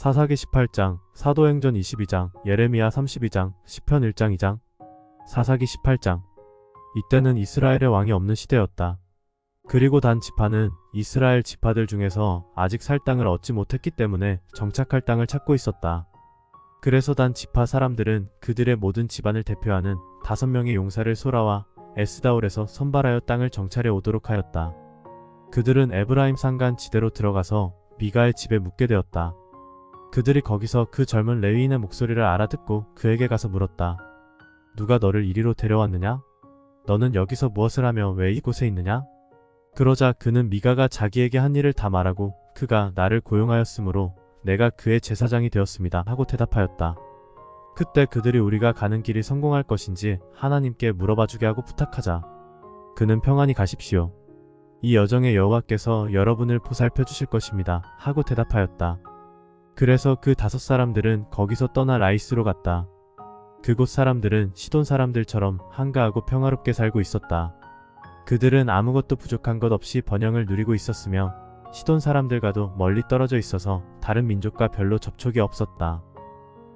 사사기 18장, 사도행전 22장, 예레미야 32장, 시편 1장 2장. 사사기 18장. 이때는 이스라엘의 왕이 없는 시대였다. 그리고 단 지파는 이스라엘 지파들 중에서 아직 살 땅을 얻지 못했기 때문에 정착할 땅을 찾고 있었다. 그래서 단 지파 사람들은 그들의 모든 집안을 대표하는 5명의 용사를 소라와 에스다올에서 선발하여 땅을 정찰해 오도록 하였다. 그들은 에브라임 산간 지대로 들어가서 미가의 집에 묵게 되었다. 그들이 거기서 그 젊은 레위인의 목소리를 알아듣고 그에게 가서 물었다. 누가 너를 이리로 데려왔느냐? 너는 여기서 무엇을 하며 왜 이곳에 있느냐? 그러자 그는 미가가 자기에게 한 일을 다 말하고 그가 나를 고용하였으므로 내가 그의 제사장이 되었습니다 하고 대답하였다. 그때 그들이 우리가 가는 길이 성공할 것인지 하나님께 물어봐주게 하고 부탁하자 그는 평안히 가십시오. 이 여정에 여호와께서 여러분을 보살펴 주실 것입니다 하고 대답하였다. 그래서 그 5사람들은 거기서 떠나 라이스로 갔다. 그곳 사람들은 시돈 사람들처럼 한가하고 평화롭게 살고 있었다. 그들은 아무것도 부족한 것 없이 번영을 누리고 있었으며 시돈 사람들과도 멀리 떨어져 있어서 다른 민족과 별로 접촉이 없었다.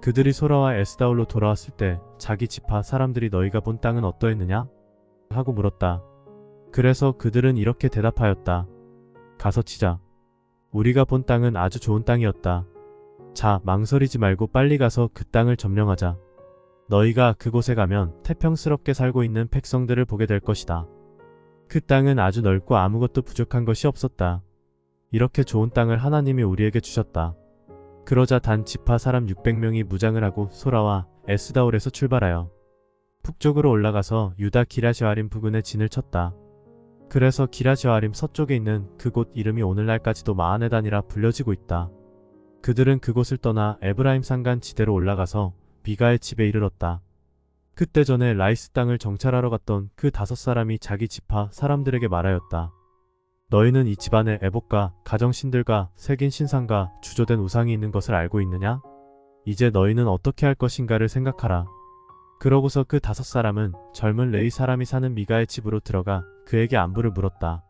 그들이 소라와 에스다올로 돌아왔을 때 자기 지파 사람들이 너희가 본 땅은 어떠했느냐? 하고 물었다. 그래서 그들은 이렇게 대답하였다. 가서 치자. 우리가 본 땅은 아주 좋은 땅이었다. 자, 망설이지 말고 빨리 가서 그 땅을 점령하자. 너희가 그곳에 가면 태평스럽게 살고 있는 백성들을 보게 될 것이다. 그 땅은 아주 넓고 아무것도 부족한 것이 없었다. 이렇게 좋은 땅을 하나님이 우리에게 주셨다. 그러자 단 지파 사람 600명이 무장을 하고 소라와 에스다올에서 출발하여 북쪽으로 올라가서 유다 기랴시아림 부근에 진을 쳤다. 그래서 기랴시아림 서쪽에 있는 그곳 이름이 오늘날까지도 마하네단이라 불려지고 있다. 그들은 그곳을 떠나 에브라임 산간 지대로 올라가서 미가의 집에 이르렀다. 그때 전에 라이스 땅을 정찰하러 갔던 그 5사람이 자기 지파 사람들에게 말하였다. 너희는 이 집안에 애복과 가정신들과 새긴 신상과 주조된 우상이 있는 것을 알고 있느냐? 이제 너희는 어떻게 할 것인가를 생각하라. 그러고서 그 5사람은 젊은 레위 사람이 사는 미가의 집으로 들어가 그에게 안부를 물었다.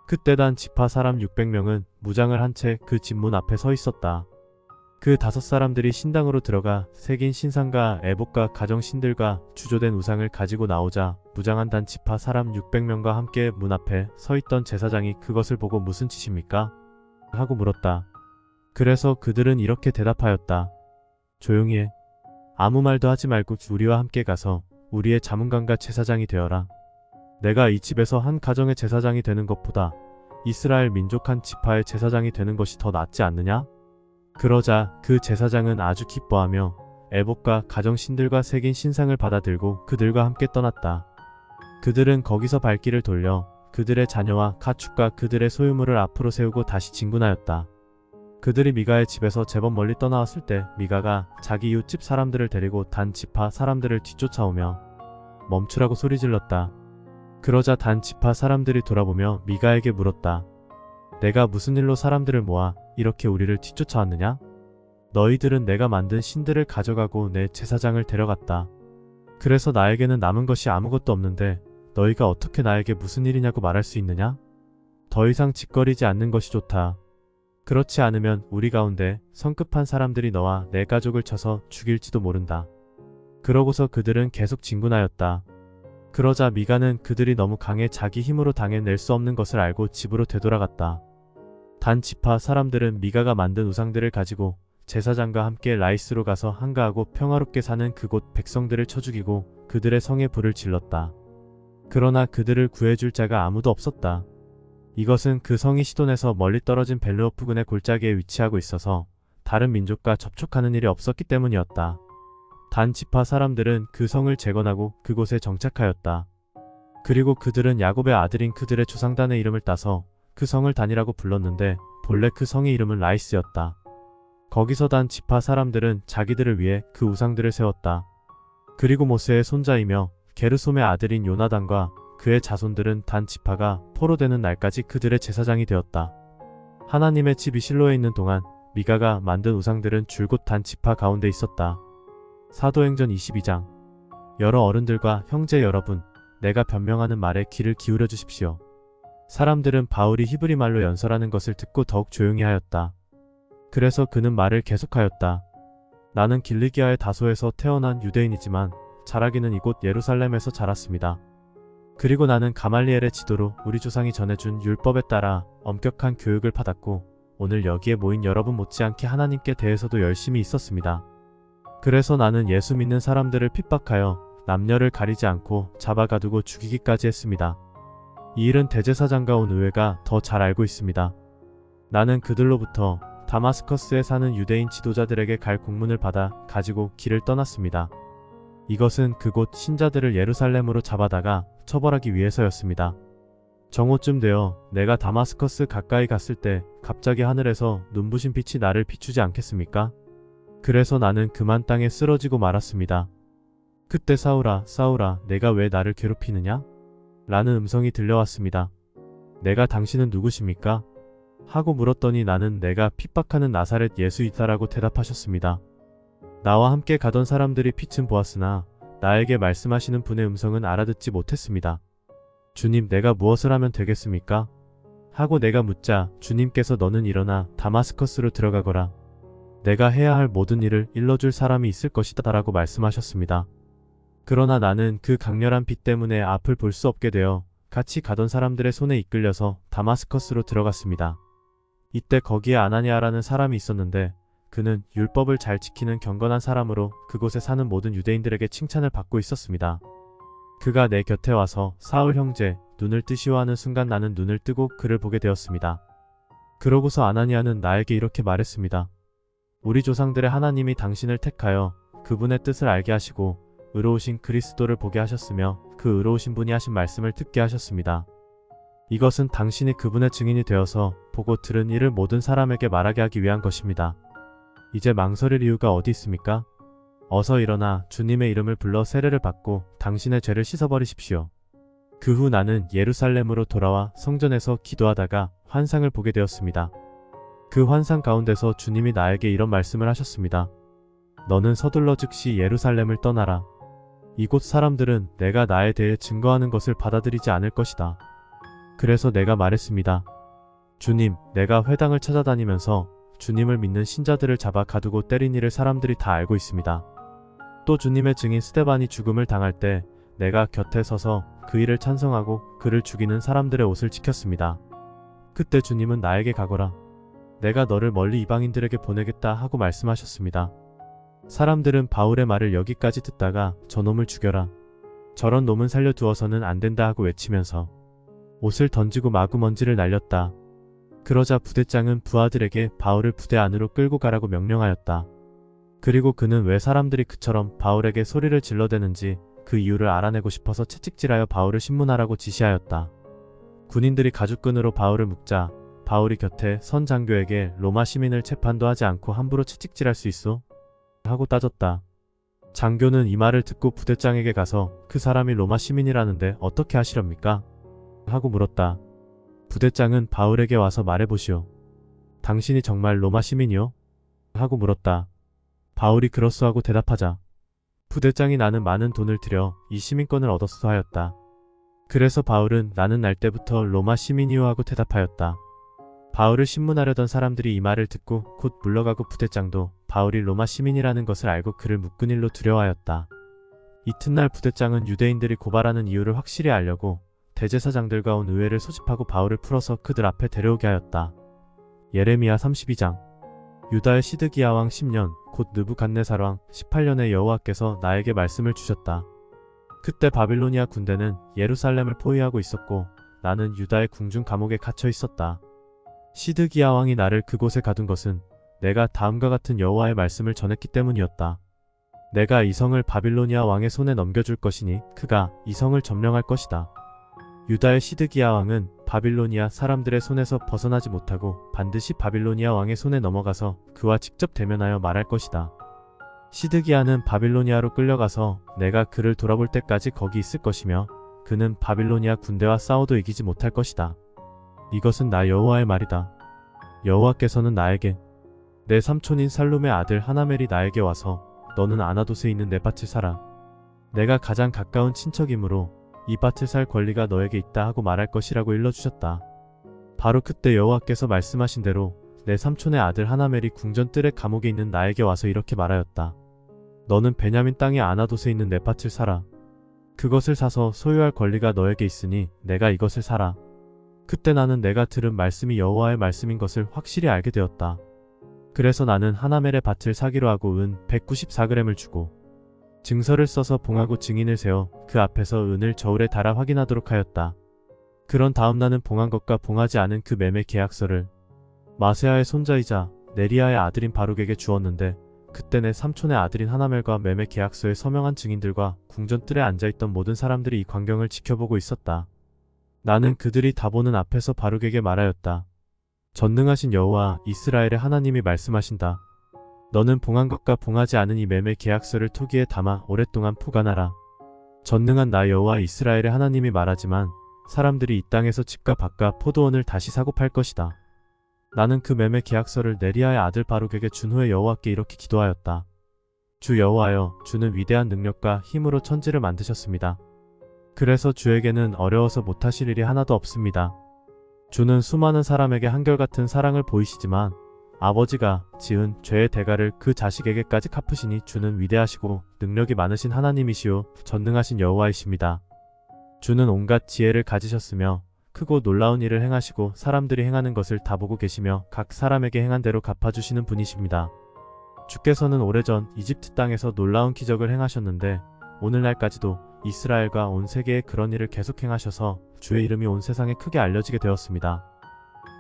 그때 단 지파 사람 600명은 무장을 한 채 그 집 문 앞에 서 있었다. 그 5사람들이 신당으로 들어가 새긴 신상과 애복과 가정신들과 주조된 우상을 가지고 나오자 무장한 단 지파 사람 600명과 함께 문 앞에 서 있던 제사장이 그것을 보고 무슨 짓입니까? 하고 물었다. 그래서 그들은 이렇게 대답하였다. 조용히 해. 아무 말도 하지 말고 우리와 함께 가서 우리의 자문관과 제사장이 되어라. 내가 이 집에서 한 가정의 제사장이 되는 것보다 이스라엘 민족 한 지파의 제사장이 되는 것이 더 낫지 않느냐? 그러자 그 제사장은 아주 기뻐하며 애복과 가정신들과 새긴 신상을 받아들고 그들과 함께 떠났다. 그들은 거기서 발길을 돌려 그들의 자녀와 가축과 그들의 소유물을 앞으로 세우고 다시 진군하였다. 그들이 미가의 집에서 제법 멀리 떠나왔을 때 미가가 자기 이웃집 사람들을 데리고 단 지파 사람들을 뒤쫓아오며 멈추라고 소리질렀다. 그러자 단 지파 사람들이 돌아보며 미가에게 물었다. 내가 무슨 일로 사람들을 모아 이렇게 우리를 뒤쫓아왔느냐? 너희들은 내가 만든 신들을 가져가고 내 제사장을 데려갔다. 그래서 나에게는 남은 것이 아무것도 없는데 너희가 어떻게 나에게 무슨 일이냐고 말할 수 있느냐? 더 이상 짓거리지 않는 것이 좋다. 그렇지 않으면 우리 가운데 성급한 사람들이 너와 내 가족을 쳐서 죽일지도 모른다. 그러고서 그들은 계속 진군하였다. 그러자 미가는 그들이 너무 강해 자기 힘으로 당해낼 수 없는 것을 알고 집으로 되돌아갔다. 단 지파 사람들은 미가가 만든 우상들을 가지고 제사장과 함께 라이스로 가서 한가하고 평화롭게 사는 그곳 백성들을 쳐 죽이고 그들의 성에 불을 질렀다. 그러나 그들을 구해줄 자가 아무도 없었다. 이것은 그 성이 시돈에서 멀리 떨어진 벨르호 부근의 골짜기에 위치하고 있어서 다른 민족과 접촉하는 일이 없었기 때문이었다. 단 지파 사람들은 그 성을 재건하고 그곳에 정착하였다. 그리고 그들은 야곱의 아들인 그들의 조상단의 이름을 따서 그 성을 단이라고 불렀는데 본래 그 성의 이름은 라이스였다. 거기서 단 지파 사람들은 자기들을 위해 그 우상들을 세웠다. 그리고 모세의 손자이며 게르솜의 아들인 요나단과 그의 자손들은 단 지파가 포로되는 날까지 그들의 제사장이 되었다. 하나님의 집이 실로에 있는 동안 미가가 만든 우상들은 줄곧 단 지파 가운데 있었다. 사도행전 22장. 여러 어른들과 형제 여러분, 내가 변명하는 말에 귀를 기울여 주십시오. 사람들은 바울이 히브리 말로 연설하는 것을 듣고 더욱 조용히 하였다. 그래서 그는 말을 계속하였다. 나는 길리기아의 다소에서 태어난 유대인이지만 자라기는 이곳 예루살렘에서 자랐습니다. 그리고 나는 가말리엘의 지도로 우리 조상이 전해준 율법에 따라 엄격한 교육을 받았고 오늘 여기에 모인 여러분 못지않게 하나님께 대해서도 열심히 있었습니다. 그래서 나는 예수 믿는 사람들을 핍박하여 남녀를 가리지 않고 잡아가두고 죽이기까지 했습니다. 이 일은 대제사장과 온 의회가 더 잘 알고 있습니다. 나는 그들로부터 다마스커스에 사는 유대인 지도자들에게 갈 공문을 받아 가지고 길을 떠났습니다. 이것은 그곳 신자들을 예루살렘으로 잡아다가 처벌하기 위해서였습니다. 정오쯤 되어 내가 다마스커스 가까이 갔을 때 갑자기 하늘에서 눈부신 빛이 나를 비추지 않겠습니까? 그래서 나는 그만 땅에 쓰러지고 말았습니다. 그때 사울아, 사울아, 내가 왜 나를 괴롭히느냐? 라는 음성이 들려왔습니다. 내가 당신은 누구십니까? 하고 물었더니 나는 내가 핍박하는 나사렛 예수이다라고 대답하셨습니다. 나와 함께 가던 사람들이 빛은 보았으나 나에게 말씀하시는 분의 음성은 알아듣지 못했습니다. 주님, 내가 무엇을 하면 되겠습니까? 하고 내가 묻자 주님께서 너는 일어나 다마스커스로 들어가거라. 내가 해야 할 모든 일을 일러줄 사람이 있을 것이다 라고 말씀하셨습니다. 그러나 나는 그 강렬한 빛 때문에 앞을 볼 수 없게 되어 같이 가던 사람들의 손에 이끌려서 다마스커스로 들어갔습니다. 이때 거기에 아나니아라는 사람이 있었는데 그는 율법을 잘 지키는 경건한 사람으로 그곳에 사는 모든 유대인들에게 칭찬을 받고 있었습니다. 그가 내 곁에 와서 사울 형제, 눈을 뜨시오 하는 순간 나는 눈을 뜨고 그를 보게 되었습니다. 그러고서 아나니아는 나에게 이렇게 말했습니다. 우리 조상들의 하나님이 당신을 택하여 그분의 뜻을 알게 하시고 의로우신 그리스도를 보게 하셨으며 그 의로우신 분이 하신 말씀을 듣게 하셨습니다. 이것은 당신이 그분의 증인이 되어서 보고 들은 일을 모든 사람에게 말하게 하기 위한 것입니다. 이제 망설일 이유가 어디 있습니까? 어서 일어나 주님의 이름을 불러 세례를 받고 당신의 죄를 씻어버리십시오. 그 후 나는 예루살렘으로 돌아와 성전에서 기도하다가 환상을 보게 되었습니다. 그 환상 가운데서 주님이 나에게 이런 말씀을 하셨습니다. 너는 서둘러 즉시 예루살렘을 떠나라. 이곳 사람들은 내가 나에 대해 증거하는 것을 받아들이지 않을 것이다. 그래서 내가 말했습니다. 주님, 내가 회당을 찾아다니면서 주님을 믿는 신자들을 잡아 가두고 때린 일을 사람들이 다 알고 있습니다. 또 주님의 증인 스데반이 죽음을 당할 때 내가 곁에 서서 그 일을 찬성하고 그를 죽이는 사람들의 옷을 지켰습니다. 그때 주님은 나에게 가거라. 내가 너를 멀리 이방인들에게 보내겠다 하고 말씀하셨습니다. 사람들은 바울의 말을 여기까지 듣다가 저놈을 죽여라. 저런 놈은 살려두어서는 안 된다 하고 외치면서 옷을 던지고 마구먼지를 날렸다. 그러자 부대장은 부하들에게 바울을 부대 안으로 끌고 가라고 명령하였다. 그리고 그는 왜 사람들이 그처럼 바울에게 소리를 질러대는지 그 이유를 알아내고 싶어서 채찍질하여 바울을 신문하라고 지시하였다. 군인들이 가죽끈으로 바울을 묶자 바울이 곁에 선 장교에게 로마 시민을 재판도 하지 않고 함부로 채찍질할 수 있어? 하고 따졌다. 장교는 이 말을 듣고 부대장에게 가서 그 사람이 로마 시민이라는데 어떻게 하시렵니까? 하고 물었다. 부대장은 바울에게 와서 말해보시오. 당신이 정말 로마 시민이요? 하고 물었다. 바울이 그렇소 하고 대답하자 부대장이 나는 많은 돈을 들여 이 시민권을 얻었소 하였다. 그래서 바울은 나는 날 때부터 로마 시민이요 하고 대답하였다. 바울을 신문하려던 사람들이 이 말을 듣고 곧 물러가고 부대장도 바울이 로마 시민이라는 것을 알고 그를 묶은 일로 두려워하였다. 이튿날 부대장은 유대인들이 고발하는 이유를 확실히 알려고 대제사장들과 온 의회를 소집하고 바울을 풀어서 그들 앞에 데려오게 하였다. 예레미야 32장. 유다의 시드기야 왕 10년 곧 느부갓네살 왕 18년에 여호와께서 나에게 말씀을 주셨다. 그때 바빌로니아 군대는 예루살렘을 포위하고 있었고 나는 유다의 궁중 감옥에 갇혀 있었다. 시드기야 왕이 나를 그곳에 가둔 것은 내가 다음과 같은 여호와의 말씀을 전했기 때문이었다. 내가 이 성을 바빌로니아 왕의 손에 넘겨줄 것이니 그가 이 성을 점령할 것이다. 유다의 시드기야 왕은 바빌로니아 사람들의 손에서 벗어나지 못하고 반드시 바빌로니아 왕의 손에 넘어가서 그와 직접 대면하여 말할 것이다. 시드기야는 바빌로니아로 끌려가서 내가 그를 돌아볼 때까지 거기 있을 것이며 그는 바빌로니아 군대와 싸워도 이기지 못할 것이다. 이것은 나 여호와의 말이다. 여호와께서는 나에게 내 삼촌인 살룸의 아들 하나멜이 나에게 와서 너는 아나돗에 있는 내 밭을 사라. 내가 가장 가까운 친척이므로 이 밭을 살 권리가 너에게 있다 하고 말할 것이라고 일러주셨다. 바로 그때 여호와께서 말씀하신 대로 내 삼촌의 아들 하나멜이 궁전 뜰의 감옥에 있는 나에게 와서 이렇게 말하였다. 너는 베냐민 땅의 아나돗에 있는 내 밭을 사라. 그것을 사서 소유할 권리가 너에게 있으니 내가 이것을 사라. 그때 나는 내가 들은 말씀이 여호와의 말씀인 것을 확실히 알게 되었다. 그래서 나는 하나멜의 밭을 사기로 하고 은 194g을 주고 증서를 써서 봉하고 증인을 세워 그 앞에서 은을 저울에 달아 확인하도록 하였다. 그런 다음 나는 봉한 것과 봉하지 않은 그 매매 계약서를 마세아의 손자이자 네리아의 아들인 바룩에게 주었는데 그때 내 삼촌의 아들인 하나멜과 매매 계약서에 서명한 증인들과 궁전 뜰에 앉아있던 모든 사람들이 이 광경을 지켜보고 있었다. 나는 그들이 다 보는 앞에서 바룩에게 말하였다. 전능하신 여호와 이스라엘의 하나님이 말씀하신다. 너는 봉한 것과 봉하지 않은 이 매매 계약서를 토기에 담아 오랫동안 포관하라. 전능한 나 여호와 이스라엘의 하나님이 말하지만 사람들이 이 땅에서 집과 밭과 포도원을 다시 사고 팔 것이다. 나는 그 매매 계약서를 네리아의 아들 바룩에게 준 후에 여호와께 이렇게 기도하였다. 주 여호와여, 주는 위대한 능력과 힘으로 천지를 만드셨습니다. 그래서 주에게는 어려워서 못하실 일이 하나도 없습니다. 주는 수많은 사람에게 한결같은 사랑을 보이시지만 아버지가 지은 죄의 대가를 그 자식에게까지 갚으시니 주는 위대하시고 능력이 많으신 하나님이시오 전능하신 여호와이십니다. 주는 온갖 지혜를 가지셨으며 크고 놀라운 일을 행하시고 사람들이 행하는 것을 다 보고 계시며 각 사람에게 행한 대로 갚아주시는 분이십니다. 주께서는 오래전 이집트 땅에서 놀라운 기적을 행하셨는데 오늘날까지도 이스라엘과 온 세계에 그런 일을 계속 행하셔서 주의 이름이 온 세상에 크게 알려지게 되었습니다.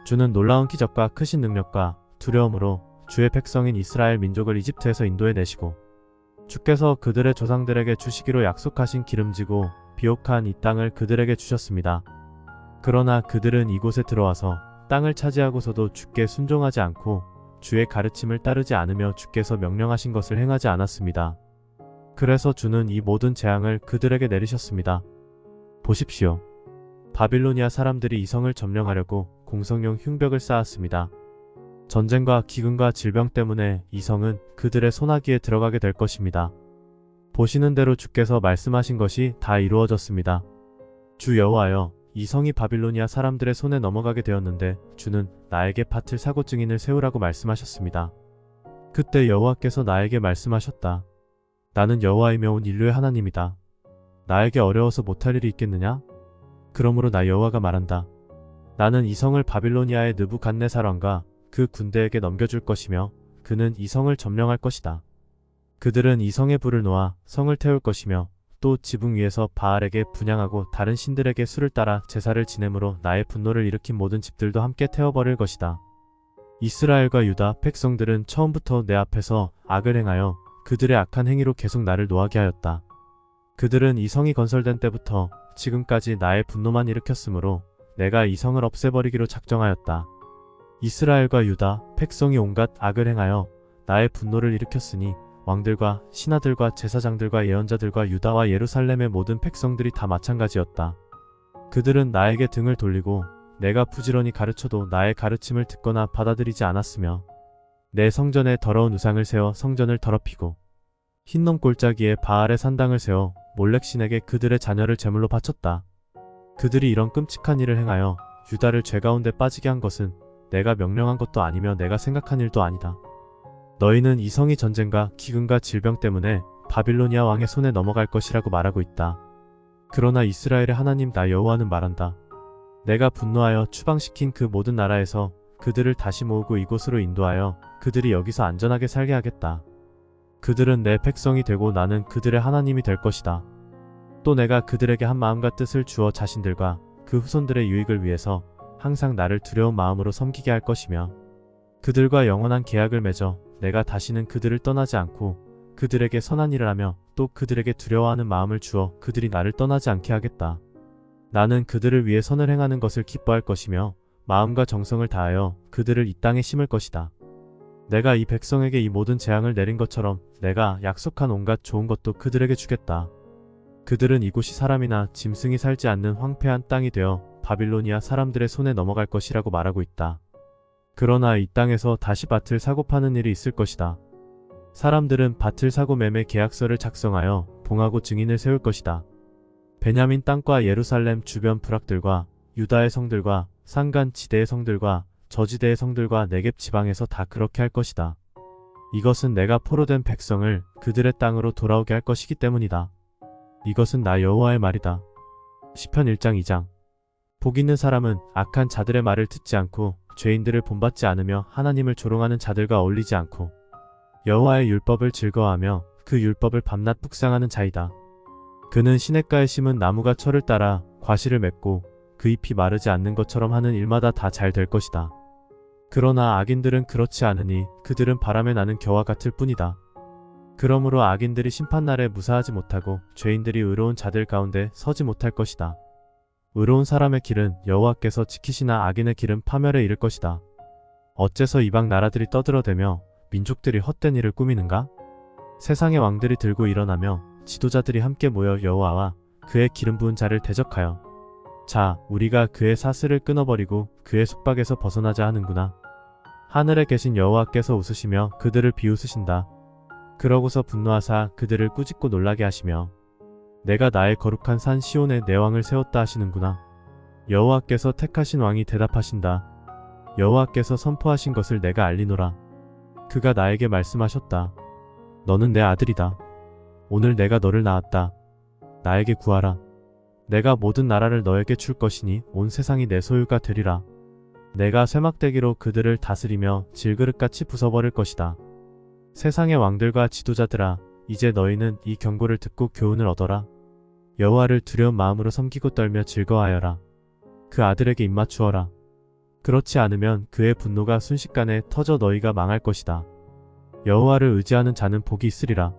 주는 놀라운 기적과 크신 능력과 두려움으로 주의 백성인 이스라엘 민족을 이집트에서 인도해 내시고 주께서 그들의 조상들에게 주시기로 약속하신 기름지고 비옥한 이 땅을 그들에게 주셨습니다. 그러나 그들은 이곳에 들어와서 땅을 차지하고서도 주께 순종하지 않고 주의 가르침을 따르지 않으며 주께서 명령하신 것을 행하지 않았습니다. 그래서 주는 이 모든 재앙을 그들에게 내리셨습니다. 보십시오. 바빌로니아 사람들이 이 성을 점령하려고 공성용 흉벽을 쌓았습니다. 전쟁과 기근과 질병 때문에 이 성은 그들의 소나기에 들어가게 될 것입니다. 보시는 대로 주께서 말씀하신 것이 다 이루어졌습니다. 주 여호와여, 이 성이 바빌로니아 사람들의 손에 넘어가게 되었는데 주는 나에게 밭을 사고 증인을 세우라고 말씀하셨습니다. 그때 여호와께서 나에게 말씀하셨다. 나는 여호와이며 온 인류의 하나님이다. 나에게 어려워서 못할 일이 있겠느냐? 그러므로 나 여호와가 말한다. 나는 이 성을 바빌로니아의 느부갓네살 왕과 그 군대에게 넘겨줄 것이며 그는 이 성을 점령할 것이다. 그들은 이 성에 불을 놓아 성을 태울 것이며 또 지붕 위에서 바알에게 분향하고 다른 신들에게 수를 따라 제사를 지내므로 나의 분노를 일으킨 모든 집들도 함께 태워버릴 것이다. 이스라엘과 유다 백성들은 처음부터 내 앞에서 악을 행하여 그들의 악한 행위로 계속 나를 노하게 하였다. 그들은 이 성이 건설된 때부터 지금까지 나의 분노만 일으켰으므로 내가 이 성을 없애버리기로 작정하였다. 이스라엘과 유다 백성이 온갖 악을 행하여 나의 분노를 일으켰으니 왕들과 신하들과 제사장들과 예언자들과 유다와 예루살렘의 모든 백성들이 다 마찬가지였다. 그들은 나에게 등을 돌리고 내가 부지런히 가르쳐도 나의 가르침을 듣거나 받아들이지 않았으며 내 성전에 더러운 우상을 세워 성전을 더럽히고 흰놈 골짜기에 바알의 산당을 세워 몰렉신에게 그들의 자녀를 제물로 바쳤다. 그들이 이런 끔찍한 일을 행하여 유다를 죄 가운데 빠지게 한 것은 내가 명령한 것도 아니며 내가 생각한 일도 아니다. 너희는 이 성이 전쟁과 기근과 질병 때문에 바빌로니아 왕의 손에 넘어갈 것이라고 말하고 있다. 그러나 이스라엘의 하나님 나 여호와는 말한다. 내가 분노하여 추방시킨 그 모든 나라에서 그들을 다시 모으고 이곳으로 인도하여 그들이 여기서 안전하게 살게 하겠다. 그들은 내 백성이 되고 나는 그들의 하나님이 될 것이다. 또 내가 그들에게 한 마음과 뜻을 주어 자신들과 그 후손들의 유익을 위해서 항상 나를 두려운 마음으로 섬기게 할 것이며 그들과 영원한 계약을 맺어 내가 다시는 그들을 떠나지 않고 그들에게 선한 일을 하며 또 그들에게 두려워하는 마음을 주어 그들이 나를 떠나지 않게 하겠다. 나는 그들을 위해 선을 행하는 것을 기뻐할 것이며 마음과 정성을 다하여 그들을 이 땅에 심을 것이다. 내가 이 백성에게 이 모든 재앙을 내린 것처럼 내가 약속한 온갖 좋은 것도 그들에게 주겠다. 그들은 이곳이 사람이나 짐승이 살지 않는 황폐한 땅이 되어 바빌로니아 사람들의 손에 넘어갈 것이라고 말하고 있다. 그러나 이 땅에서 다시 밭을 사고 파는 일이 있을 것이다. 사람들은 밭을 사고 매매 계약서를 작성하여 봉하고 증인을 세울 것이다. 베냐민 땅과 예루살렘 주변 부락들과 유다의 성들과 산간 지대의 성들과 저지대의 성들과 네겝 지방에서 다 그렇게 할 것이다. 이것은 내가 포로된 백성을 그들의 땅으로 돌아오게 할 것이기 때문이다. 이것은 나 여호와의 말이다. 시편 1장 2장. 복 있는 사람은 악한 자들의 말을 듣지 않고 죄인들을 본받지 않으며 하나님을 조롱하는 자들과 어울리지 않고 여호와의 율법을 즐거워하며 그 율법을 밤낮 묵상하는 자이다. 그는 시냇가에 심은 나무가 철을 따라 과실을 맺고 그 잎이 마르지 않는 것처럼 하는 일마다 다 잘 될 것이다. 그러나 악인들은 그렇지 않으니 그들은 바람에 나는 겨와 같을 뿐이다. 그러므로 악인들이 심판날에 무사하지 못하고 죄인들이 의로운 자들 가운데 서지 못할 것이다. 의로운 사람의 길은 여호와께서 지키시나 악인의 길은 파멸에 이를 것이다. 어째서 이방 나라들이 떠들어대며 민족들이 헛된 일을 꾸미는가? 세상의 왕들이 들고 일어나며 지도자들이 함께 모여 여호와와 그의 기름 부은 자를 대적하여 자, 우리가 그의 사슬을 끊어버리고 그의 속박에서 벗어나자 하는구나. 하늘에 계신 여호와께서 웃으시며 그들을 비웃으신다. 그러고서 분노하사 그들을 꾸짖고 놀라게 하시며 내가 나의 거룩한 산 시온에 내 왕을 세웠다 하시는구나. 여호와께서 택하신 왕이 대답하신다. 여호와께서 선포하신 것을 내가 알리노라. 그가 나에게 말씀하셨다. 너는 내 아들이다. 오늘 내가 너를 낳았다. 나에게 구하라. 내가 모든 나라를 너에게 줄 것이니 온 세상이 내 소유가 되리라. 내가 쇠막대기로 그들을 다스리며 질그릇같이 부숴버릴 것이다. 세상의 왕들과 지도자들아, 이제 너희는 이 경고를 듣고 교훈을 얻어라. 여호와를 두려운 마음으로 섬기고 떨며 즐거워하여라. 그 아들에게 입맞추어라. 그렇지 않으면 그의 분노가 순식간에 터져 너희가 망할 것이다. 여호와를 의지하는 자는 복이 있으리라.